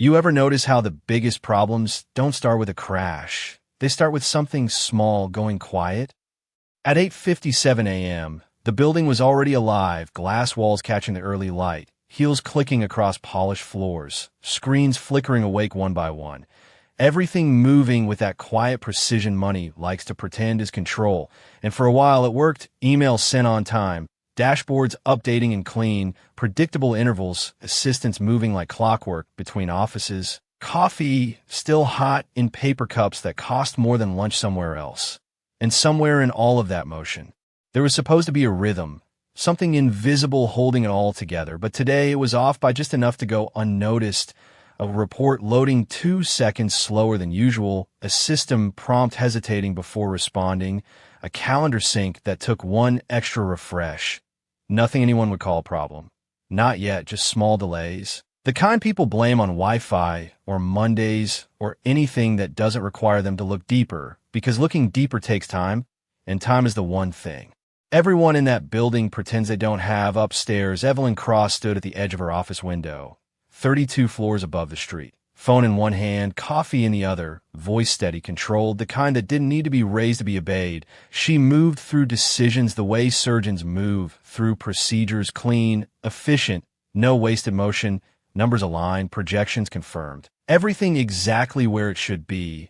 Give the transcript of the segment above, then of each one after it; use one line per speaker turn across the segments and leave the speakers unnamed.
You ever notice how the biggest problems don't start with a crash? They start with something small going quiet? At 8:57 a.m., the building was already alive, glass walls catching the early light, heels clicking across polished floors, screens flickering awake one by one. Everything moving with that quiet precision money likes to pretend is control. And for a while it worked. Emails sent on time, dashboards updating and clean, predictable intervals, assistants moving like clockwork between offices, coffee still hot in paper cups that cost more than lunch somewhere else. And somewhere in all of that motion, there was supposed to be a rhythm, something invisible holding it all together. But today it was off by just enough to go unnoticed. A report loading 2 seconds slower than usual, a system prompt hesitating before responding, a calendar sync that took one extra refresh. Nothing anyone would call a problem. Not yet, just small delays. The kind people blame on Wi-Fi or Mondays or anything that doesn't require them to look deeper, because looking deeper takes time, and time is the one thing everyone in that building pretends they don't have. Upstairs, Evelyn Cross stood at the edge of her office window, 32 floors above the street. Phone in one hand, coffee in the other, voice steady, controlled, the kind that didn't need to be raised to be obeyed. She moved through decisions the way surgeons move through procedures, clean, efficient, no wasted motion, numbers aligned, projections confirmed. Everything exactly where it should be,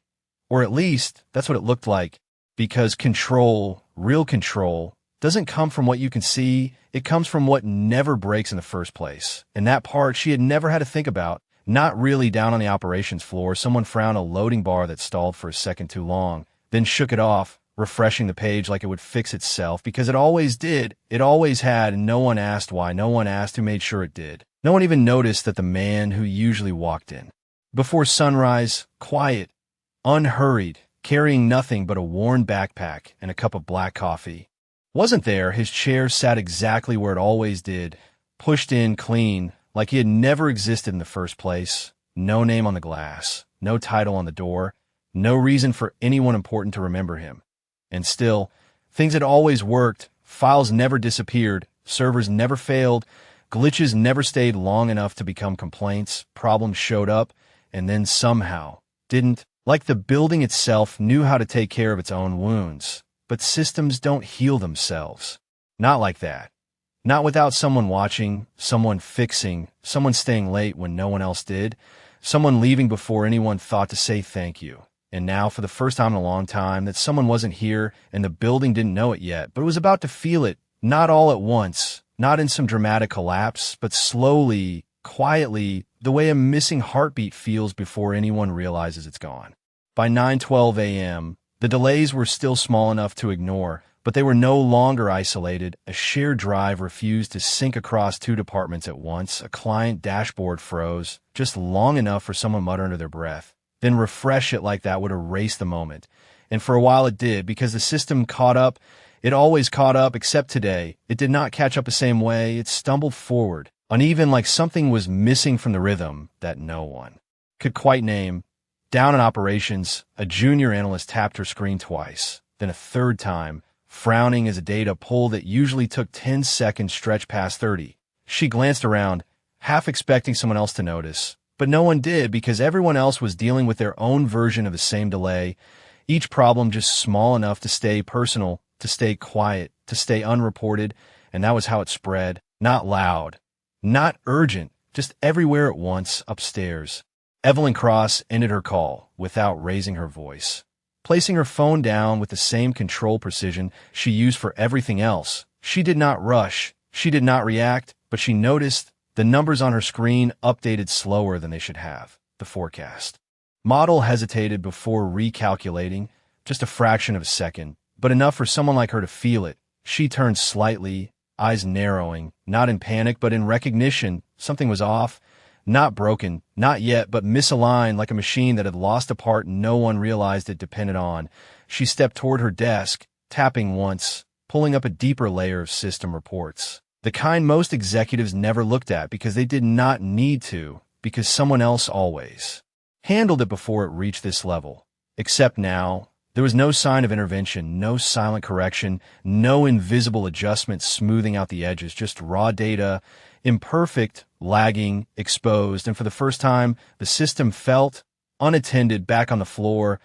or at least that's what it looked like, because control, real control, doesn't come from what you can see. It comes from what never breaks in the first place. And that part she had never had to think about. Not really. Down on the operations floor, someone frowned a loading bar that stalled for a second too long, then shook it off, refreshing the page like it would fix itself, because it always did. It always had, and no one asked why. No one asked who made sure it did. No one even noticed that the man who usually walked in before sunrise, quiet, unhurried, carrying nothing but a worn backpack and a cup of black coffee, wasn't there. His chair sat exactly where it always did, pushed in clean, like he had never existed in the first place. No name on the glass, no title on the door, no reason for anyone important to remember him. And still, things had always worked. Files never disappeared, servers never failed, glitches never stayed long enough to become complaints. Problems showed up, and then somehow didn't. Like the building itself knew how to take care of its own wounds. But systems don't heal themselves. Not like that. Not without someone watching, someone fixing, someone staying late when no one else did, someone leaving before anyone thought to say thank you. And now, for the first time in a long time, that someone wasn't here and the building didn't know it yet, but was about to feel it, not all at once, not in some dramatic collapse, but slowly, quietly, the way a missing heartbeat feels before anyone realizes it's gone. By 9:12 a.m., the delays were still small enough to ignore, but they were no longer isolated. A shared drive refused to sync across 2 departments at once. A client dashboard froze, just long enough for someone to mutter under their breath. Then refresh it like that would erase the moment. And for a while it did, because the system caught up. It always caught up, except today. It did not catch up the same way. It stumbled forward, uneven, like something was missing from the rhythm that no one could quite name. Down in operations, a junior analyst tapped her screen twice, then a third time, frowning as a data pull that usually took 10 seconds stretched past 30. She glanced around, half expecting someone else to notice, but no one did, because everyone else was dealing with their own version of the same delay, each problem just small enough to stay personal, to stay quiet, to stay unreported, and that was how it spread. Not loud, not urgent, just everywhere at once. Upstairs, Evelyn Cross ended her call without raising her voice, placing her phone down with the same control precision she used for everything else. She did not rush, she did not react, but she noticed the numbers on her screen updated slower than they should have. The forecast model hesitated before recalculating, just a fraction of a second, but enough for someone like her to feel it. She turned slightly, eyes narrowing, not in panic but in recognition. Something was off. Not broken, not yet, but misaligned, like a machine that had lost a part no one realized it depended on. She stepped toward her desk, tapping once, pulling up a deeper layer of system reports. The kind most executives never looked at because they did not need to, because someone else always handled it before it reached this level. Except now, there was no sign of intervention, no silent correction, no invisible adjustment smoothing out the edges, just raw data, Imperfect, lagging, exposed, and for the first time, the system felt unattended back on the floor.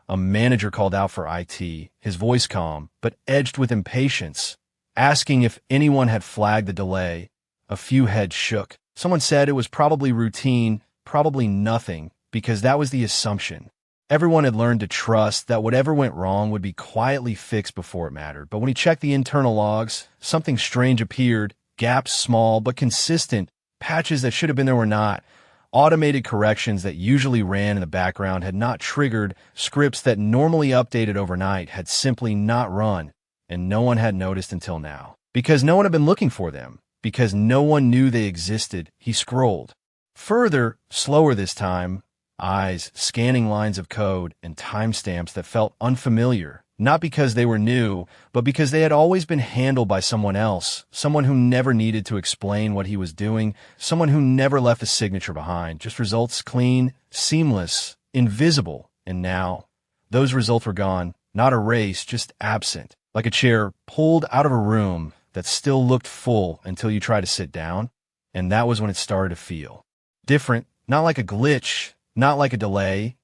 A manager called out for IT, his voice calm, but edged with impatience, asking if anyone had flagged the delay. A few heads shook. Someone said it was probably routine, probably nothing, because that was the assumption. Everyone had learned to trust that whatever went wrong would be quietly fixed before it mattered. But when he checked the internal logs, something strange appeared. Gaps small but consistent, patches that should have been there were not. Automated corrections that usually ran in the background had not triggered. Scripts that normally updated overnight had simply not run, and no one had noticed until now. Because no one had been looking for them. Because no one knew they existed, he scrolled. Further, slower this time, eyes scanning lines of code and timestamps that felt unfamiliar, not because they were new, but because they had always been handled by someone else, someone who never needed to explain what he was doing, someone who never left a signature behind, just results clean, seamless, invisible. And now, those results were gone, not erased, just absent, like a chair pulled out of a room that still looked full until you tried to sit down. And that was when it started to feel different, not like a glitch, not like a delay,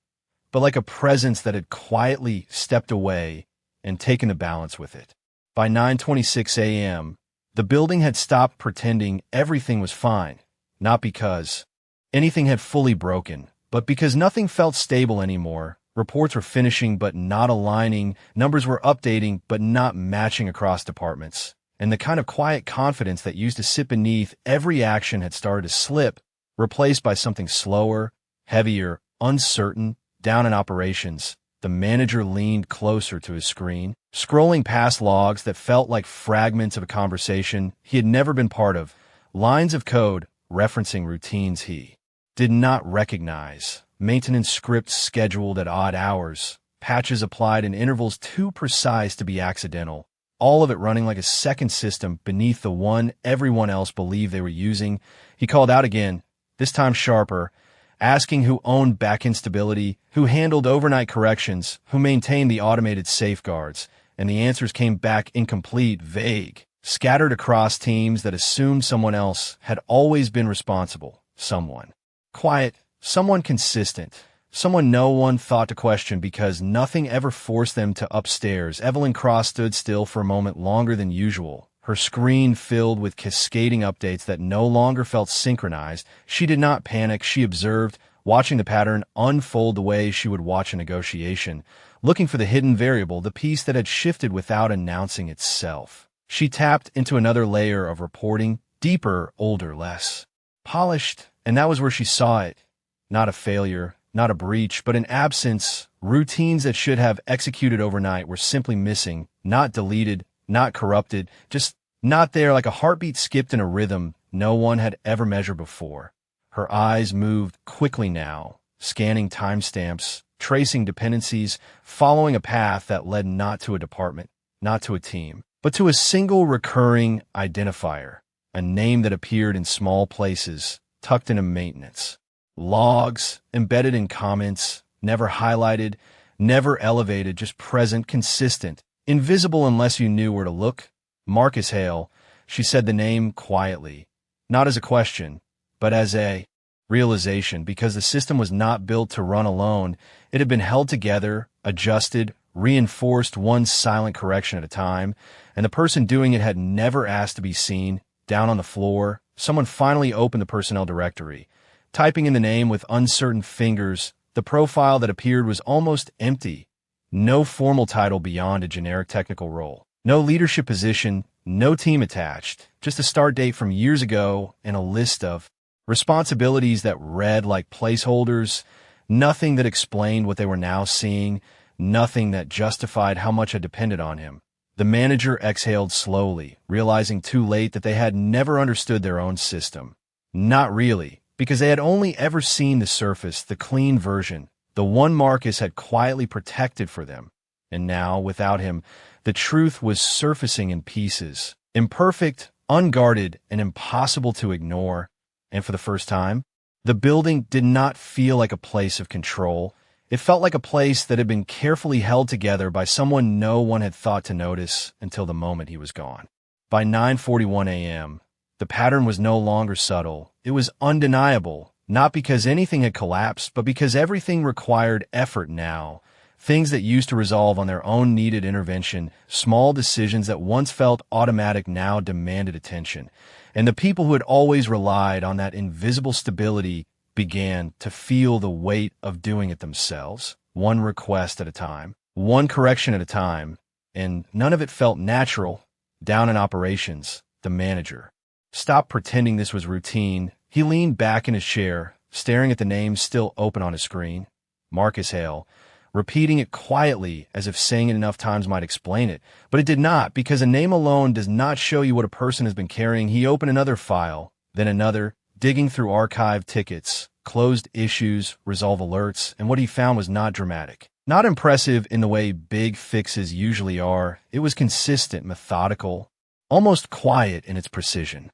but like a presence that had quietly stepped away and taken the balance with it. By 9:26 a.m., the building had stopped pretending everything was fine, not because anything had fully broken, but because nothing felt stable anymore. Reports were finishing but not aligning, numbers were updating but not matching across departments, and the kind of quiet confidence that used to sit beneath every action had started to slip, replaced by something slower, heavier, uncertain. Down in operations, the manager leaned closer to his screen, scrolling past logs that felt like fragments of a conversation he had never been part of, lines of code referencing routines he did not recognize, maintenance scripts scheduled at odd hours, patches applied in intervals too precise to be accidental, all of it running like a second system beneath the one everyone else believed they were using. He called out again, this time sharper, asking who owned backend stability, who handled overnight corrections, who maintained the automated safeguards, and the answers came back incomplete, vague, scattered across teams that assumed someone else had always been responsible. Someone quiet, someone consistent, someone no one thought to question because nothing ever forced them to upstairs. Evelyn Cross stood still for a moment longer than usual, her screen filled with cascading updates that no longer felt synchronized. She did not panic. She observed, watching the pattern unfold the way she would watch a negotiation, looking for the hidden variable, the piece that had shifted without announcing itself. She tapped into another layer of reporting, deeper, older, less polished, and that was where she saw it. Not a failure, not a breach, but an absence. Routines that should have executed overnight were simply missing, not deleted, not corrupted, just not there, like a heartbeat skipped in a rhythm no one had ever measured before. Her eyes moved quickly now, scanning timestamps, tracing dependencies, following a path that led not to a department, not to a team, but to a single recurring identifier, a name that appeared in small places, tucked into maintenance. Logs, embedded in comments, never highlighted, never elevated, just present, consistent, invisible unless you knew where to look. Marcus Hale, she said the name quietly, not as a question, but as a realization, because the system was not built to run alone. It had been held together, adjusted, reinforced one silent correction at a time, and the person doing it had never asked to be seen. Down on the floor, someone finally opened the personnel directory. Typing in the name with uncertain fingers, the profile that appeared was almost empty. No formal title beyond a generic technical role. No leadership position, no team attached. Just a start date from years ago and a list of responsibilities that read like placeholders. Nothing that explained what they were now seeing. Nothing that justified how much had depended on him. The manager exhaled slowly, realizing too late that they had never understood their own system. Not really, because they had only ever seen the surface, the clean version, the one Marcus had quietly protected for them. And now, without him, the truth was surfacing in pieces, imperfect, unguarded, and impossible to ignore. And for the first time, the building did not feel like a place of control. It felt like a place that had been carefully held together by someone no one had thought to notice until the moment he was gone. By 9:41 a.m., The pattern was no longer subtle. It was undeniable, not because anything had collapsed, but because everything required effort now. Things that used to resolve on their own needed intervention, small decisions that once felt automatic now demanded attention. And the people who had always relied on that invisible stability began to feel the weight of doing it themselves, one request at a time, one correction at a time, and none of it felt natural. Down in operations, the manager stopped pretending this was routine. He leaned back in his chair, staring at the name still open on his screen. Marcus Hale, repeating it quietly as if saying it enough times might explain it. But it did not, because a name alone does not show you what a person has been carrying. He opened another file, then another, digging through archived tickets, closed issues, resolve alerts, and what he found was not dramatic. Not impressive in the way big fixes usually are. It was consistent, methodical, almost quiet in its precision.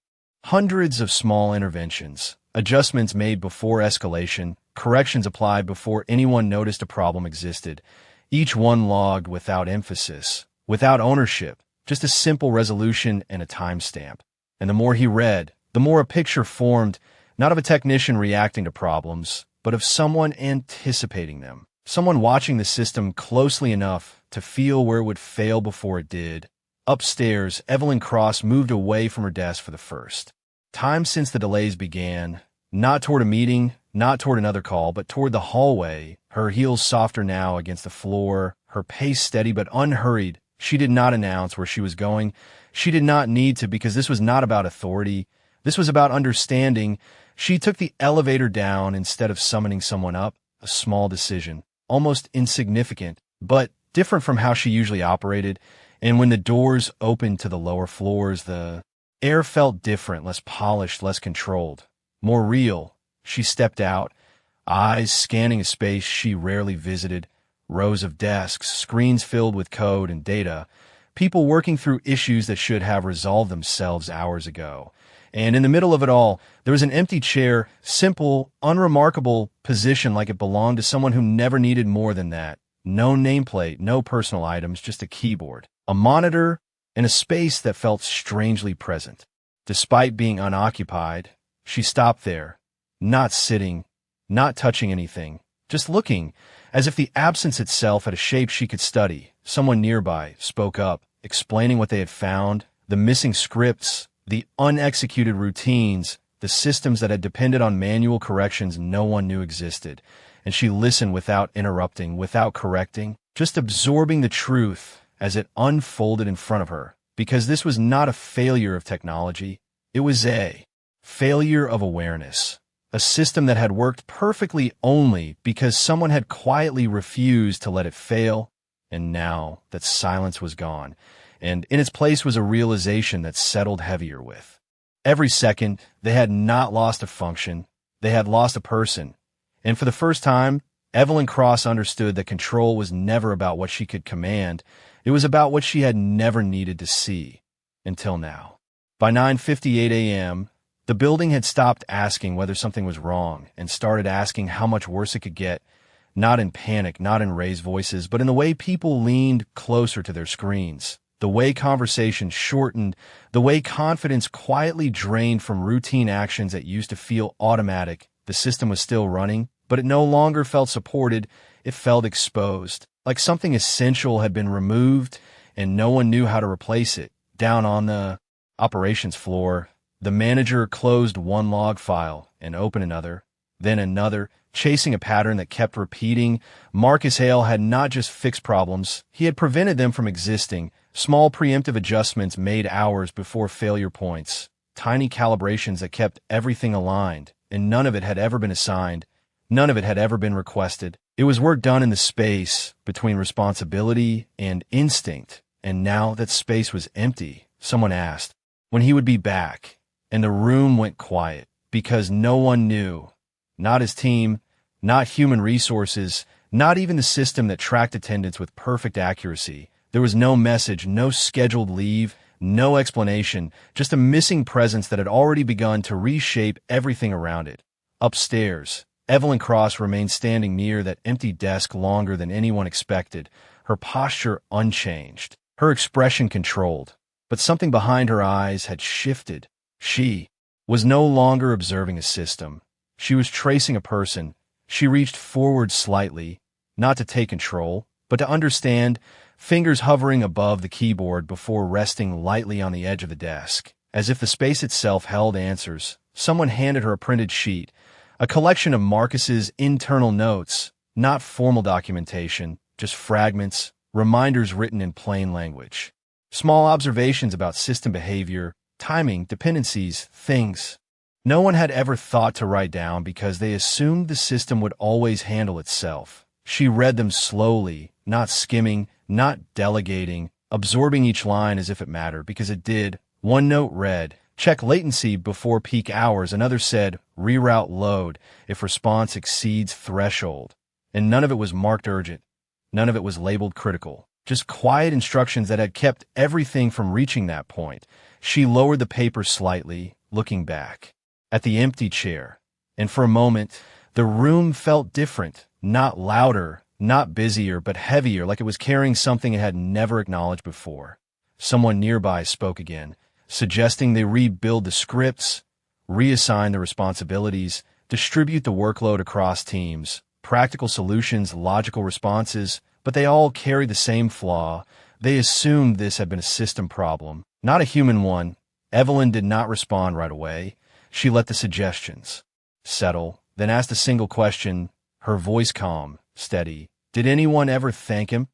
Hundreds of small interventions, adjustments made before escalation, corrections applied before anyone noticed a problem existed, each one logged without emphasis, without ownership, just a simple resolution and a timestamp. And the more he read, the more a picture formed, not of a technician reacting to problems, but of someone anticipating them, someone watching the system closely enough to feel where it would fail before it did. Upstairs, Evelyn Cross moved away from her desk for the first time since the delays began, not toward a meeting, not toward another call, but toward the hallway, her heels softer now against the floor, her pace steady but unhurried. She did not announce where she was going. She did not need to, because this was not about authority. This was about understanding. She took the elevator down instead of summoning someone up, a small decision, almost insignificant, but different from how she usually operated. And when the doors opened to the lower floors, the air felt different, less polished, less controlled, more real. She stepped out, eyes scanning a space she rarely visited, rows of desks, screens filled with code and data, people working through issues that should have resolved themselves hours ago. And in the middle of it all, there was an empty chair, simple, unremarkable position like it belonged to someone who never needed more than that. No nameplate, no personal items, just a keyboard, a monitor, and a space that felt strangely present. Despite being unoccupied, she stopped there, not sitting, not touching anything, just looking, as if the absence itself had a shape she could study. Someone nearby spoke up, explaining what they had found, the missing scripts, the unexecuted routines, the systems that had depended on manual corrections no one knew existed. And she listened without interrupting, without correcting, just absorbing the truth as it unfolded in front of her. Because this was not a failure of technology, it was a failure of awareness. A system that had worked perfectly only because someone had quietly refused to let it fail. And now that silence was gone, and in its place was a realization that settled heavier with every second. They had not lost a function, they had lost a person. And for the first time, Evelyn Cross understood that control was never about what she could command. It was about what she had never needed to see, until now. By 9:58 a.m., the building had stopped asking whether something was wrong and started asking how much worse it could get, not in panic, not in raised voices, but in the way people leaned closer to their screens, the way conversations shortened, the way confidence quietly drained from routine actions that used to feel automatic. The system was still running, but it no longer felt supported. It felt exposed, like something essential had been removed and no one knew how to replace it. Down on the operations floor, the manager closed one log file and opened another, then another, chasing a pattern that kept repeating. Marcus Hale had not just fixed problems, he had prevented them from existing. Small preemptive adjustments made hours before failure points, tiny calibrations that kept everything aligned, and none of it had ever been assigned. None of it had ever been requested. It was work done in the space between responsibility and instinct, and now that space was empty, someone asked when he would be back, and the room went quiet, because no one knew. Not his team, not human resources, not even the system that tracked attendance with perfect accuracy. There was no message, no scheduled leave, no explanation, just a missing presence that had already begun to reshape everything around it. Upstairs, Evelyn Cross remained standing near that empty desk longer than anyone expected, her posture unchanged, her expression controlled. But something behind her eyes had shifted. She was no longer observing a system. She was tracing a person. She reached forward slightly, not to take control, but to understand, fingers hovering above the keyboard before resting lightly on the edge of the desk. As if the space itself held answers, someone handed her a printed sheet, a collection of Marcus's internal notes, not formal documentation, just fragments, reminders written in plain language. Small observations about system behavior, timing, dependencies, things no one had ever thought to write down because they assumed the system would always handle itself. She read them slowly, not skimming, not delegating, absorbing each line as if it mattered, because it did. One note read, "Check latency before peak hours." Another said, "Reroute load if response exceeds threshold." And none of it was marked urgent. None of it was labeled critical. Just quiet instructions that had kept everything from reaching that point. She lowered the paper slightly, looking back at the empty chair. And for a moment, the room felt different, not louder, not busier, but heavier, like it was carrying something it had never acknowledged before. Someone nearby spoke again, suggesting they rebuild the scripts, reassign the responsibilities, distribute the workload across teams, practical solutions, logical responses, but they all carried the same flaw. They assumed this had been a system problem, not a human one. Evelyn did not respond right away. She let the suggestions settle, then asked a single question, her voice calm, steady. Did anyone ever thank him?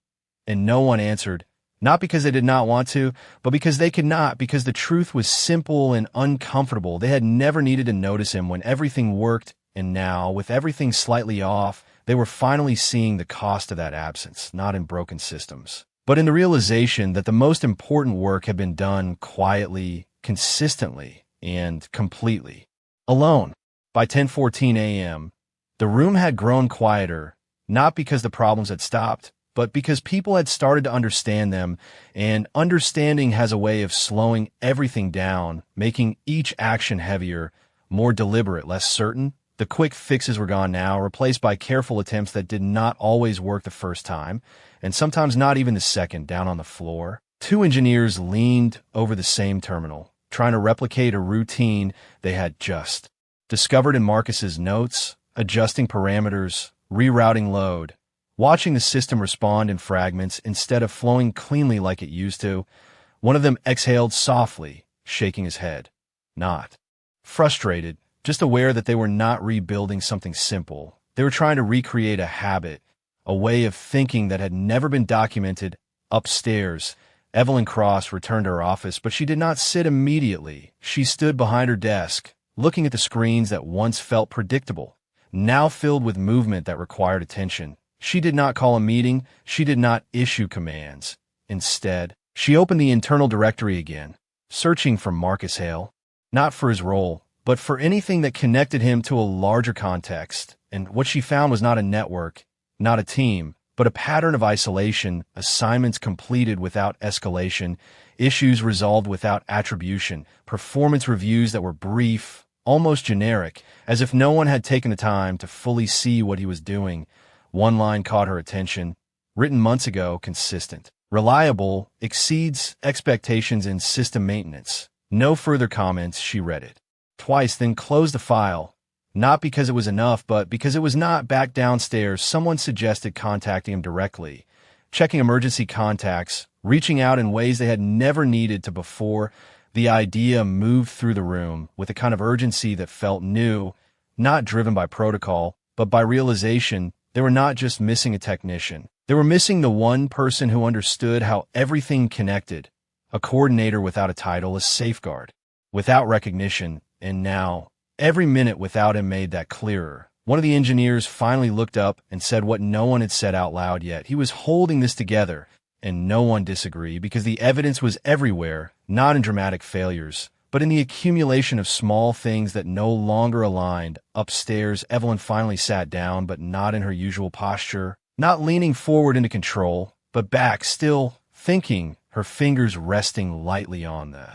And no one answered, not because they did not want to, but because they could not, because the truth was simple and uncomfortable. They had never needed to notice him when everything worked, and now, with everything slightly off, they were finally seeing the cost of that absence, not in broken systems, but in the realization that the most important work had been done quietly, consistently, and completely alone. By 10:14 a.m., the room had grown quieter, not because the problems had stopped, but because people had started to understand them, and understanding has a way of slowing everything down, making each action heavier, more deliberate, less certain. The quick fixes were gone now, replaced by careful attempts that did not always work the first time, and sometimes not even the second. Down on the floor, two engineers leaned over the same terminal, trying to replicate a routine they had just discovered in Marcus's notes, adjusting parameters, rerouting load, watching the system respond in fragments instead of flowing cleanly like it used to. One of them exhaled softly, shaking his head. Not frustrated, just aware that they were not rebuilding something simple. They were trying to recreate a habit, a way of thinking that had never been documented. Upstairs, Evelyn Cross returned to her office, but she did not sit immediately. She stood behind her desk, looking at the screens that once felt predictable, now filled with movement that required attention. She did not call a meeting. She did not issue commands. Instead, she opened the internal directory again, searching for Marcus Hale, not for his role, but for anything that connected him to a larger context. And what she found was not a network, not a team, but a pattern of isolation, assignments completed without escalation, issues resolved without attribution, performance reviews that were brief, almost generic, as if no one had taken the time to fully see what he was doing. One line caught her attention, written months ago, consistent, reliable, exceeds expectations in system maintenance. No further comments. She read it twice, then closed the file. Not because it was enough, but because it was not. Back downstairs, someone suggested contacting him directly, checking emergency contacts, reaching out in ways they had never needed to before. The idea moved through the room with a kind of urgency that felt new, not driven by protocol, but by realization. They were not just missing a technician. They were missing the one person who understood how everything connected, a coordinator without a title, a safeguard without recognition, and now, every minute without him made that clearer. One of the engineers finally looked up and said what no one had said out loud yet. He was holding this together, and no one disagreed because the evidence was everywhere, not in dramatic failures, but in the accumulation of small things that no longer aligned. Upstairs, Evelyn finally sat down, but not in her usual posture, not leaning forward into control, but back, still thinking, her fingers resting lightly on the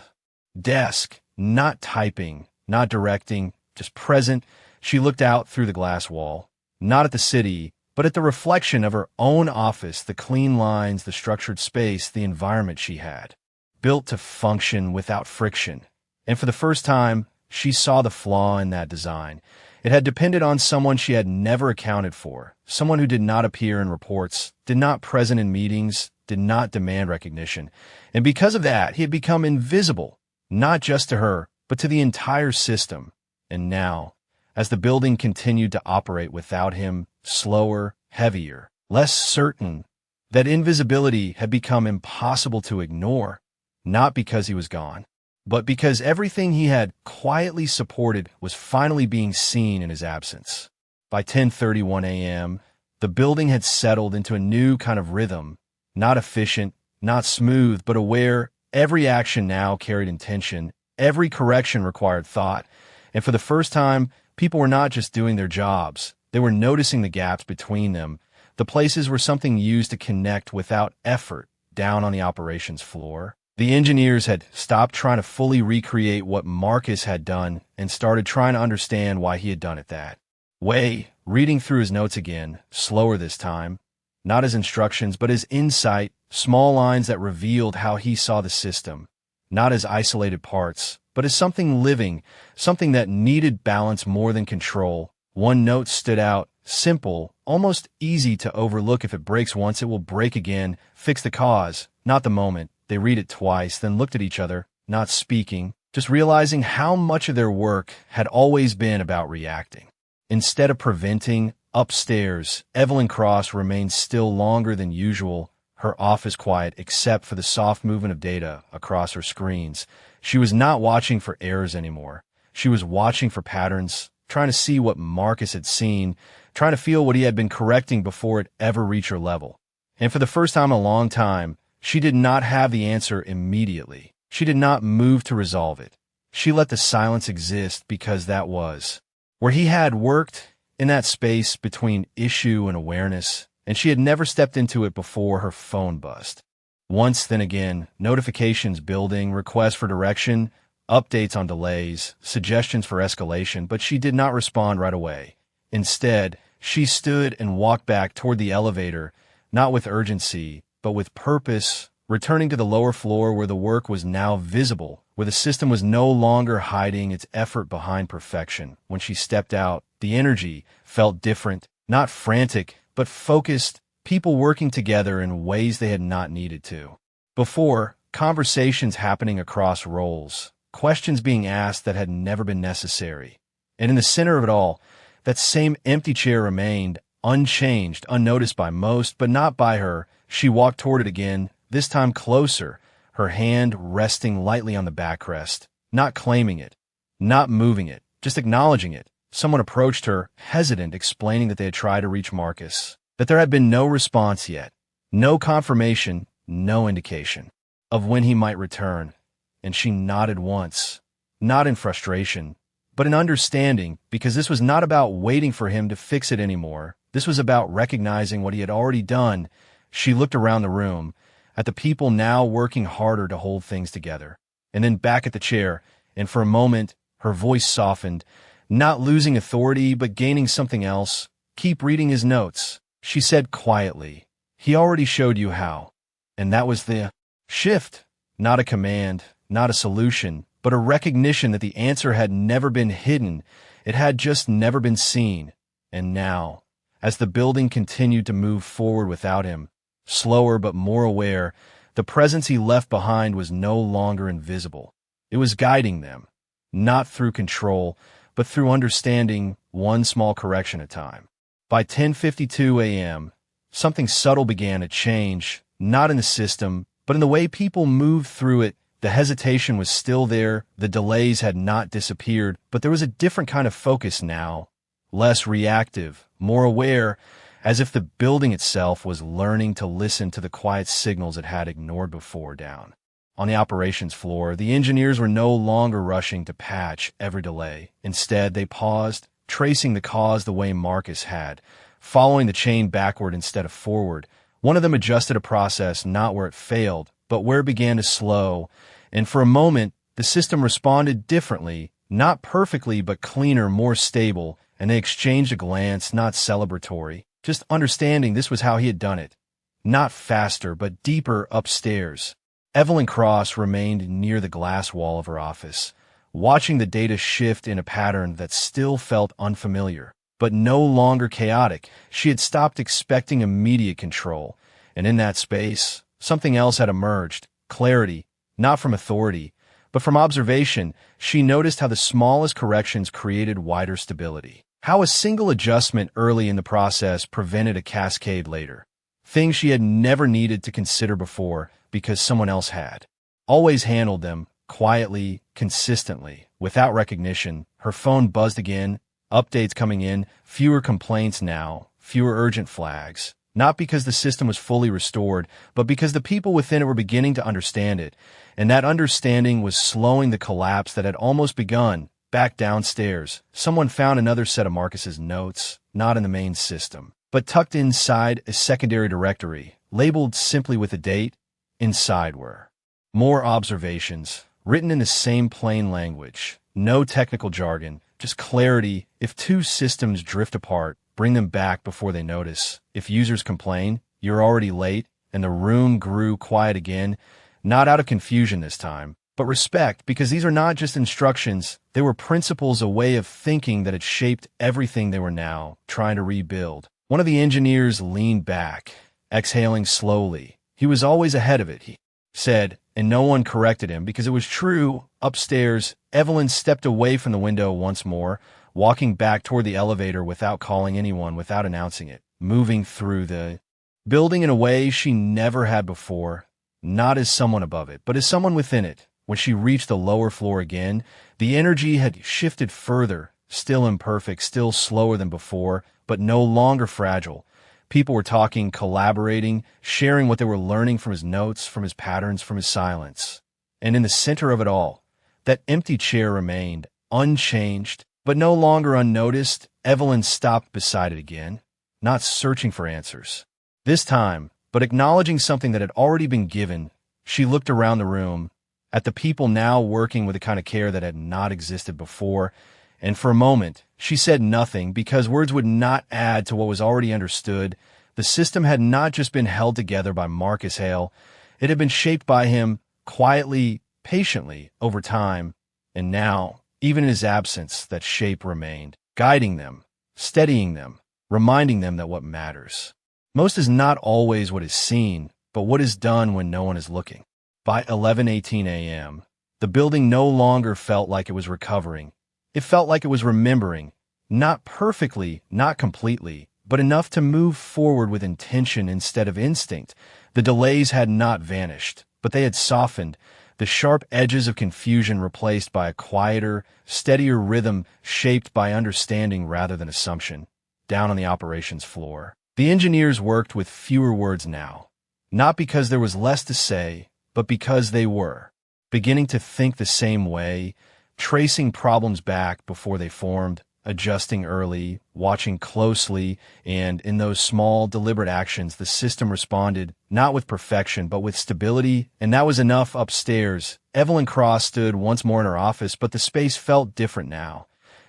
desk, not typing, not directing, just present. She looked out through the glass wall, not at the city, but at the reflection of her own office, the clean lines, the structured space, the environment she had built to function without friction. And for the first time, she saw the flaw in that design. It had depended on someone she had never accounted for, someone who did not appear in reports, did not present in meetings, did not demand recognition. And because of that, he had become invisible, not just to her, but to the entire system. And now, as the building continued to operate without him, slower, heavier, less certain, that invisibility had become impossible to ignore, not because he was gone, but because everything he had quietly supported was finally being seen in his absence. By 10:31 a.m., the building had settled into a new kind of rhythm, not efficient, not smooth, but aware. Every action now carried intention, every correction required thought, and for the first time, people were not just doing their jobs, they were noticing the gaps between them, the places where something used to connect without effort down on the operations floor. The engineers had stopped trying to fully recreate what Marcus had done and started trying to understand why he had done it that way, reading through his notes again, slower this time, not his instructions, but his insight, small lines that revealed how he saw the system, not as isolated parts, but as something living, something that needed balance more than control. One note stood out, simple, almost easy to overlook. If it breaks once, it will break again. Fix the cause, not the moment. They read it twice, then looked at each other, not speaking, just realizing how much of their work had always been about reacting. Instead of preventing, upstairs, Evelyn Cross remained still longer than usual, her office quiet except for the soft movement of data across her screens. She was not watching for errors anymore. She was watching for patterns, trying to see what Marcus had seen, trying to feel what he had been correcting before it ever reached her level. And for the first time in a long time, she did not have the answer immediately. She did not move to resolve it. She let the silence exist because that was where he had worked, in that space between issue and awareness, and she had never stepped into it before her phone buzzed. Once, then again, notifications building, requests for direction, updates on delays, suggestions for escalation, but she did not respond right away. Instead, she stood and walked back toward the elevator, not with urgency, but with purpose, returning to the lower floor where the work was now visible, where the system was no longer hiding its effort behind perfection. When she stepped out, the energy felt different, not frantic, but focused, people working together in ways they had not needed to. Before, conversations happening across roles, questions being asked that had never been necessary. And in the center of it all, that same empty chair remained, unchanged, unnoticed by most, but not by her. She walked toward it again, this time closer, her hand resting lightly on the backrest, not claiming it, not moving it, just acknowledging it. Someone approached her, hesitant, explaining that they had tried to reach Marcus, that there had been no response yet, no confirmation, no indication of when he might return. And she nodded once, not in frustration, but in understanding, because this was not about waiting for him to fix it anymore. This was about recognizing what he had already done. She looked around the room, at the people now working harder to hold things together, and then back at the chair, and for a moment, her voice softened, not losing authority, but gaining something else. Keep reading his notes, she said quietly. He already showed you how. And that was the shift, not a command, not a solution, but a recognition that the answer had never been hidden. It had just never been seen. And now, as the building continued to move forward without him, slower but more aware, the presence he left behind was no longer invisible. It was guiding them, not through control, but through understanding, one small correction at a time. By 10:52 a.m., something subtle began to change, not in the system, but in the way people moved through it. The hesitation was still there, the delays had not disappeared, but there was a different kind of focus now, less reactive, more aware, as if the building itself was learning to listen to the quiet signals it had ignored before. Down on the operations floor, the engineers were no longer rushing to patch every delay. Instead, they paused, tracing the cause the way Marcus had, following the chain backward instead of forward. One of them adjusted a process not where it failed, but where it began to slow, and for a moment, the system responded differently, not perfectly, but cleaner, more stable, and they exchanged a glance, not celebratory, just understanding this was how he had done it. Not faster, but deeper upstairs. Evelyn Cross remained near the glass wall of her office, watching the data shift in a pattern that still felt unfamiliar, but no longer chaotic. She had stopped expecting immediate control, and in that space, something else had emerged. Clarity, not from authority, but from observation. She noticed how the smallest corrections created wider stability. How a single adjustment early in the process prevented a cascade later. Things she had never needed to consider before because someone else had. Always handled them, quietly, consistently, without recognition. Her phone buzzed again, updates coming in, fewer complaints now, fewer urgent flags. Not because the system was fully restored, but because the people within it were beginning to understand it, and that understanding was slowing the collapse that had almost begun. Back downstairs, someone found another set of Marcus's notes, not in the main system, but tucked inside a secondary directory, labeled simply with a date. Inside were more observations, written in the same plain language. No technical jargon, just clarity. If two systems drift apart, bring them back before they notice. If users complain, you're already late. And the room grew quiet again, not out of confusion this time, but respect, because these are not just instructions. They were principles, a way of thinking that had shaped everything they were now trying to rebuild. One of the engineers leaned back, exhaling slowly. He was always ahead of it, he said, and no one corrected him because it was true. Upstairs, Evelyn stepped away from the window once more, walking back toward the elevator without calling anyone, without announcing it, moving through the building in a way she never had before, not as someone above it, but as someone within it. When she reached the lower floor again, the energy had shifted further, still imperfect, still slower than before, but no longer fragile. People were talking, collaborating, sharing what they were learning from his notes, from his patterns, from his silence. And in the center of it all, that empty chair remained, unchanged, but no longer unnoticed. Evelyn stopped beside it again, not searching for answers this time, but acknowledging something that had already been given. She looked around the room, at the people now working with a kind of care that had not existed before, and for a moment, she said nothing because words would not add to what was already understood. The system had not just been held together by Marcus Hale, it had been shaped by him, quietly, patiently, over time, and now, even in his absence, that shape remained, guiding them, steadying them, reminding them that what matters most is not always what is seen, but what is done when no one is looking. By 11:18 a.m., the building no longer felt like it was recovering. It felt like it was remembering, not perfectly, not completely, but enough to move forward with intention instead of instinct. The delays had not vanished, but they had softened, the sharp edges of confusion replaced by a quieter, steadier rhythm shaped by understanding rather than assumption. Down on the operations floor, the engineers worked with fewer words now, not because there was less to say, but because they were beginning to think the same way, tracing problems back before they formed, adjusting early, watching closely, and in those small, deliberate actions, the system responded, not with perfection, but with stability, and that was enough. Upstairs, Evelyn Cross stood once more in her office, but the space felt different now.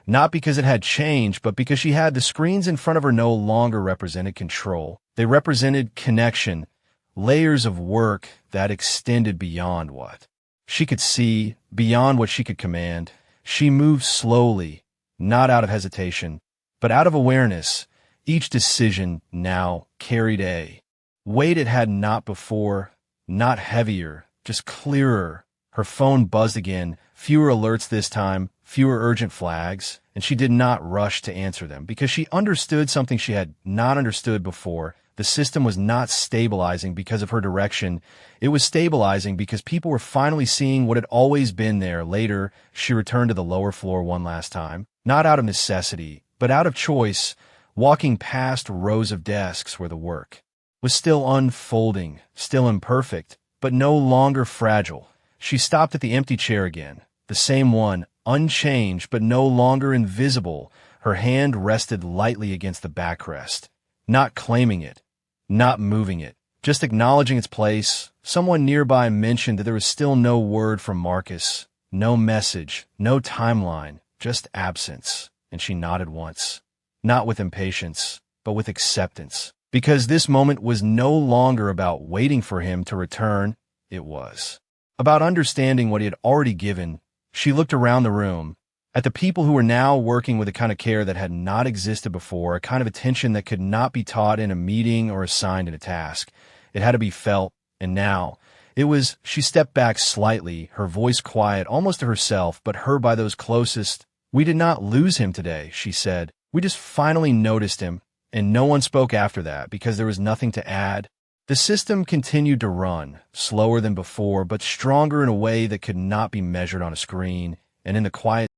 Not because it had changed, but because she had the screens in front of her no longer represented control. They represented connection, layers of work that extended beyond what she could see, beyond what she could command. She moved slowly, not out of hesitation, but out of awareness. Each decision now carried a weight it had not before, not heavier, just clearer. Her phone buzzed again, fewer alerts this time, fewer urgent flags, and she did not rush to answer them because she understood something she had not understood before. The system was not stabilizing because of her direction. It was stabilizing because people were finally seeing what had always been there. Later, she returned to the lower floor one last time, not out of necessity, but out of choice, walking past rows of desks where the work was still unfolding, still imperfect, but no longer fragile. She stopped at the empty chair again, the same one, unchanged but no longer invisible. Her hand rested lightly against the backrest, not claiming it, not moving it, just acknowledging its place. Someone nearby mentioned that there was still no word from Marcus, no message, no timeline, just absence, and she nodded once, not with impatience, but with acceptance, because this moment was no longer about waiting for him to return. It was about understanding what he had already given. She looked around the room, at the people who were now working with a kind of care that had not existed before, a kind of attention that could not be taught in a meeting or assigned in a task. It had to be felt, and now, she stepped back slightly, her voice quiet, almost to herself, but heard by those closest. "We did not lose him today," she said. "We just finally noticed him," and no one spoke after that because there was nothing to add. The system continued to run, slower than before, but stronger in a way that could not be measured on a screen, and in the quiet